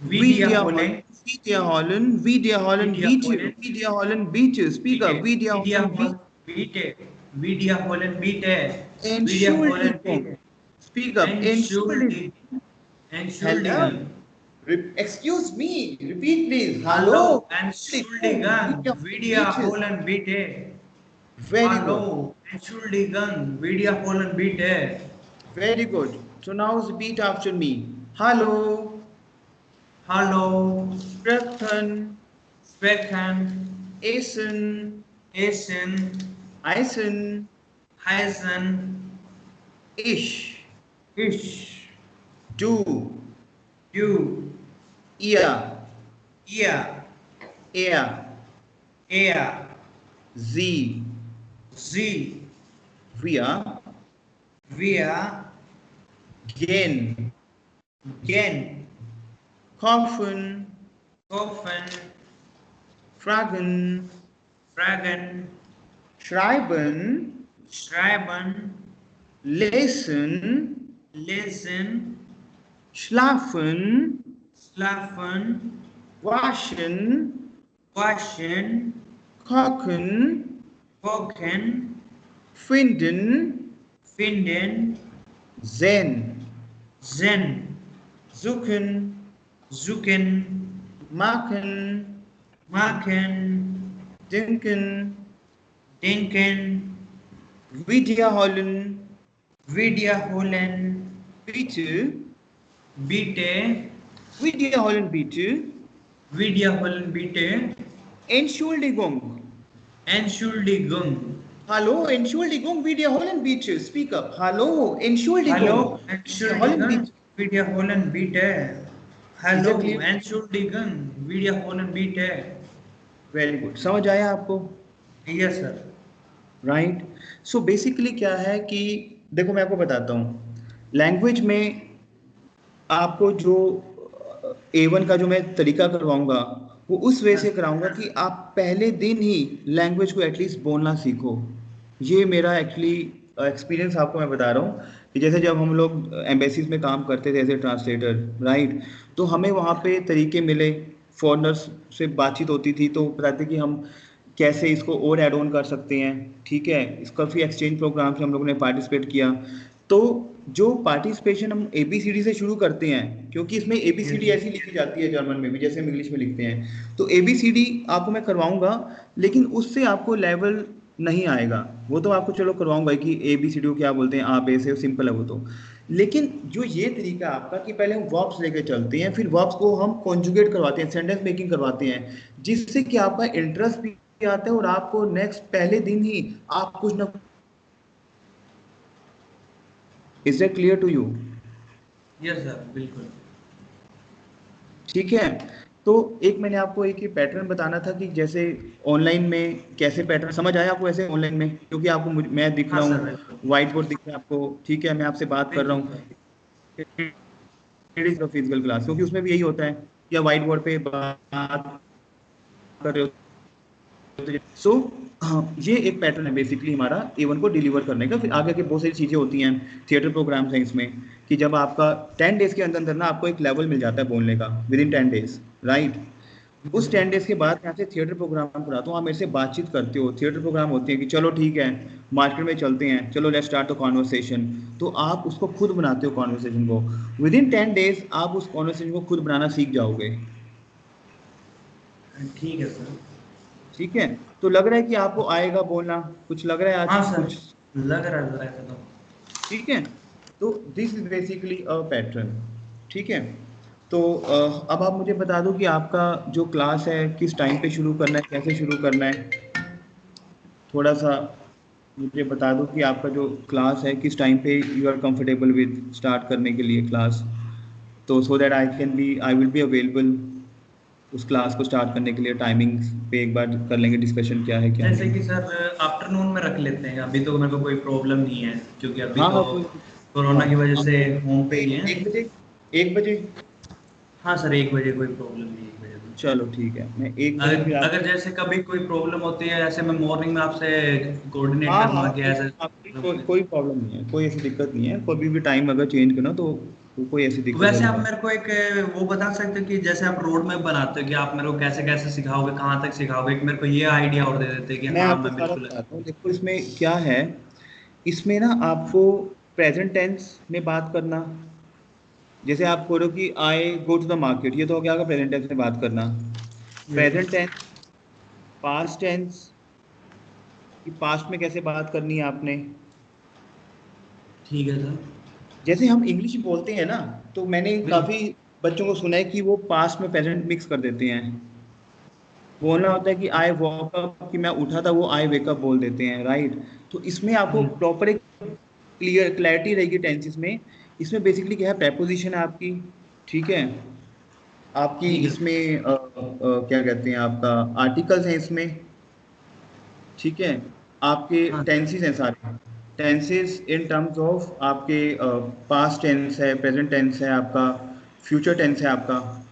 वीडिया Wiederholen, होलन Wiederholen, Wiederholen, वीडिया Beach, होलन Wiederholen, Beach, speak बीटे up, वीडिया Wiederholen, होल Beach, बीटे वीडिया होलन बीटे वीडिया होलन Entschuldigung, बीटे speak up, एनशुल्डिगं Entschuldigung, hello, एनशुल्डिगं excuse me, repeat please, hello hello, Entschuldigung, एनशुल्डिगं Wiederholen, वीडिया Beach, होलन बीटे very हेलो good, एनशुल्डिगं वीडिया होलन बीटे very good. So now repeat after me, hello, hello sprechen, sprechen essen, essen essen, heißen ich, ich du, du ihr, ihr er, er sie, sie wir, wir gehen, gehen kaufen, kaufen fragen, fragen schreiben, schreiben lesen, lesen schlafen, schlafen waschen, waschen kochen, kochen finden, finden sehen, sehen suchen, suchen machen, machen denken, denken wiederholen, wiederholen bitte, bitte wiederholen bitte, wiederholen bitte Entschuldigung, Entschuldigung hallo, Entschuldigung, wiederholen bitte, speak up, hallo, Entschuldigung, hallo wiederholen Entschuldigung bitte. wiederholen bitte Is that hallo clear? Entschuldigung wiederholen bitte very good, समझ आया आपको? yes sir right. So basically क्या है कि देखो मैं आपको बताता हूँ, लैंग्वेज में आपको जो A1 का जो मैं तरीका करवाऊंगा वो उस वे से कराऊंगा कि आप पहले दिन ही लैंग्वेज को एटलीस्ट बोलना सीखो. ये मेरा एक्चुअली एक्सपीरियंस आपको मैं बता रहा हूँ कि जैसे जब हम लोग एम्बेसीज में काम करते थे एज ए ट्रांसलेटर, राइट, तो हमें वहाँ पे तरीके मिले, फॉरेनर्स से बातचीत होती थी तो बताते कि हम कैसे इसको और ऐड ऑन कर सकते हैं, ठीक है. इसका भी एक्सचेंज प्रोग्राम से हम लोगों ने पार्टिसिपेट किया. तो जो पार्टिसिपेशन हम ABCD से शुरू करते हैं, क्योंकि इसमें ABCD ऐसी लिखी जाती है जर्मन में भी जैसे हम इंग्लिश में लिखते हैं, तो ABCD आपको मैं करवाऊंगा, लेकिन उससे आपको लेवल नहीं आएगा. वो तो आपको चलो करवाऊंगा कि ABCD को क्या बोलते हैं, आप ऐसे सिंपल है वो तो. लेकिन जो ये तरीका आपका कि पहले हम वर्ब्स लेके चलते हैं, फिर वर्ब्स को हम कॉन्जुगेट करवाते हैं, सेंटेंस मेकिंग करवाते हैं, जिससे कि आपका इंटरेस्ट भी आता है और आपको नेक्स्ट पहले दिन ही आप कुछ ना. Is that clear to you? yes sir बिल्कुल ठीक है। तो एक मैंने आपको एक ही पैटर्न बताना था कि जैसे ऑनलाइन में कैसे पैटर्न समझ आया आपको ऐसे ऑनलाइन में, क्योंकि आपको मैं दिख हाँ रहा सर हूँ, बिल्कुल। व्हाइट बोर्ड दिख रहा है आपको, ठीक है, मैं आपसे बात कर रहा बिल्कुल हूँ, सर। फिजिकल क्लास, क्योंकि उसमें भी यही होता है कि आप व्हाइट बोर्ड पे बात कर रहे हो। सो हाँ, ये एक पैटर्न है बेसिकली हमारा A1 को डिलीवर करने का। फिर आगे के बहुत सारी चीज़ें होती हैं, थिएटर प्रोग्राम्स हैं इसमें, कि जब आपका 10 डेज के अंदर अंदर ना आपको एक लेवल मिल जाता है बोलने का, विद इन 10 डेज, राइट। उस 10 डेज के बाद मैं आपसे थिएटर प्रोग्राम कराता हूँ, आप मेरे से बातचीत करते हो, थिएटर प्रोग्राम होते हैं कि चलो ठीक है मार्केट में चलते हैं, चलो लेट्स स्टार्ट द कॉन्वर्सेशन। तो आप उसको खुद बनाते हो कॉन्वर्सेशन को, विद इन 10 डेज आप उस कॉन्वर्सेशन को खुद बनाना सीख जाओगे। ठीक है सर। ठीक है, तो लग रहा है कि आपको आएगा बोलना, कुछ लग रहा है आज हाँ सर, कुछ। लग रहा है जरा ऐसा तो। ठीक है, तो this is basically a pattern. ठीक है, तो अब आप मुझे बता दो कि आपका जो क्लास है किस टाइम पे शुरू करना है, कैसे शुरू करना है, थोड़ा सा मुझे बता दो कि आपका जो क्लास है किस टाइम पे you are comfortable with start करने के लिए क्लास, तो so that I will be available उस क्लास को स्टार्ट करने के लिए। टाइमिंग्स पे एक बार कर लेंगे डिस्कशन, क्या है क्या जैसे नहीं। कि सर आफ्टरनून में रख लेते हैं, अभी तो मेरे को कोई प्रॉब्लम नहीं है, क्योंकि अभी हाँ तो हाँ कोई, कोरोना हाँ की वजह आप से होम पे ही है। 1 बजे, 1 बजे, हाँ सर, 1 बजे कोई प्रॉब्लम नहीं है, 1 बजे तो। चलो ठीक है, मैं 1 बजे फिर अगर आप। अगर जैसे कभी कोई प्रॉब्लम होती है, ऐसे मैं मॉर्निंग में आपसे कोऑर्डिनेट हाँ करूंगा हाँ कि ऐसे कोई प्रॉब्लम नहीं है, कोई ऐसी दिक्कत नहीं है, कभी भी टाइम अगर चेंज करना तो कोई ऐसी तो दिक्कत वैसे वाली आप बात। मेरे को एक वो बता सकते हो कि जैसे आप रोड मैप बनाते हो कि आप मेरे को कैसे कैसे सिखाओगे, कहाँ तक सिखाओगे, एक मेरे को ये आइडिया और दे देते कि मैं हाँ आपको मैं सारा बिल्कुल। बताता हूँ, देखो इसमें क्या है, इसमें ना आपको प्रेजेंट टेंस में बात करना, जैसे आप बोलो कि आई गो टू द मार्केट, ये तो हो गया आपका प्रेजेंट टेंस में बात करना। Yes present sir. Tense, past tense, कि पास्ट में कैसे बात करनी है आपने। ठीक है सर। जैसे हम इंग्लिश बोलते हैं ना, तो मैंने बिल्कुल। काफी बच्चों को सुना है कि वो पास्ट में प्रेजेंट मिक्स कर देते हैं, बोलना होता है कि आई वॉक अप, कि मैं उठा था, वो आई वेकअप बोल देते हैं, राइट। तो इसमें आपको बिल्कुल। प्रॉपर एक क्लैरिटी रहेगी टेंसेस में। इसमें बेसिकली क्या है, प्रेपोजिशन है आपकी, ठीक है, आपकी ठीक है सर। इसमें क्या कहते हैं, आपका आर्टिकल्स हैं इसमें, ठीक है, आपके हाँ सर। टेंसेस हैं सारे, टेंसेस इन टर्म्स ऑफ आपके पास्ट टेंस है, प्रेजेंट टेंस है आपका, फ्यूचर टेंस है आपका,